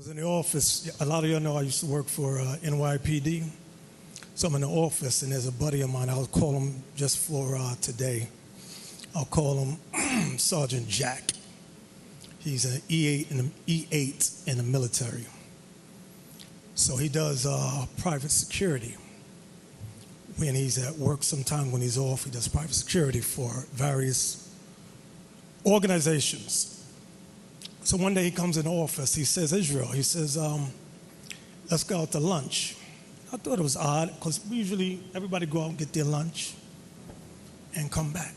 was in the office. A lot of y'all know I used to work for NYPD. So I'm in the office, and there's a buddy of mine. I'll call him just for today. I'll call him Sergeant Jack. He's an E8 in the military. So he does private security. When he's at work, sometime when he's off, he does private security for various organizations. So one day he comes in the office, he says, Israel, he says, let's go out to lunch. I thought it was odd, because usually everybody go out and get their lunch and come back.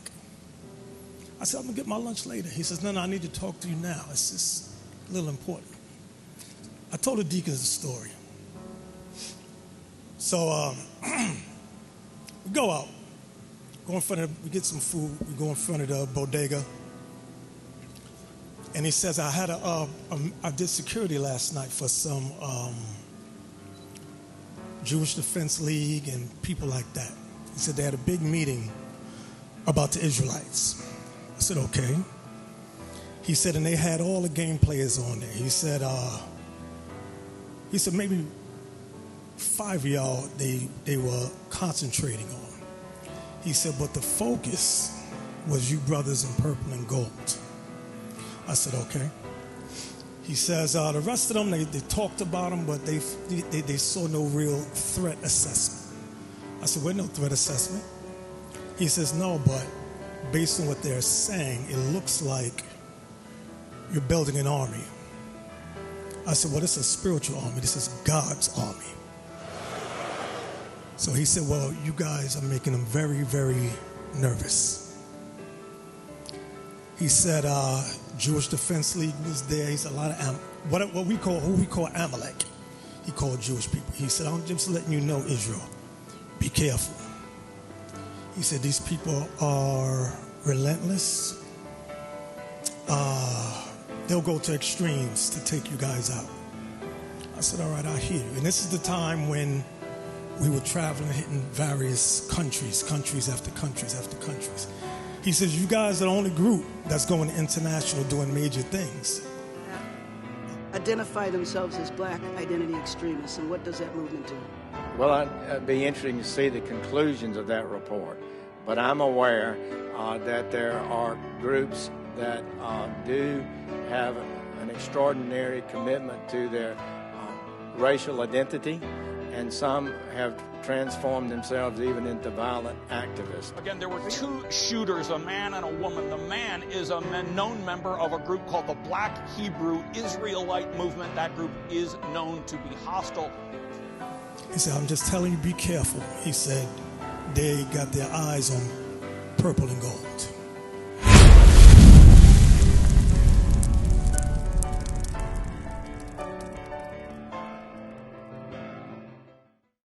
I said, I'm going to get my lunch later. He says, no, I need to talk to you now. It's just a little important. I told the deacons the story. So we go out, we get some food, we go in front of the bodega. And he says, I did security last night for some Jewish Defense League and people like that. He said they had a big meeting about the Israelites. I said, okay. He said, and they had all the game players on there. He said maybe 5 of y'all they were concentrating on. He said, but the focus was you brothers in purple and gold. I said, okay. He says, the rest of them, they talked about them, but they saw no real threat assessment. I said, no threat assessment? He says, no, but based on what they're saying, it looks like you're building an army. I said, well, this is a spiritual army. This is God's army. So he said, well, you guys are making them very, very nervous. He said, Jewish Defense League was there. He said, a lot of who we call Amalek. He called Jewish people. He said, I'm just letting you know, Israel, be careful. He said, these people are relentless. They'll go to extremes to take you guys out. I said, all right, I hear you. And this is the time when we were traveling, hitting various countries after countries after countries. He says, you guys are the only group that's going international doing major things. Identify themselves as black identity extremists, and what does that movement do? Well, it'd be interesting to see the conclusions of that report. But I'm aware that there are groups that do have an extraordinary commitment to their racial identity, and some have transformed themselves even into violent activists. Again, there were two shooters, a man and a woman. The man is a known member of a group called the Black Hebrew Israelite movement. That group is known to be hostile. He said, I'm just telling you, be careful. He said, they got their eyes on purple and gold.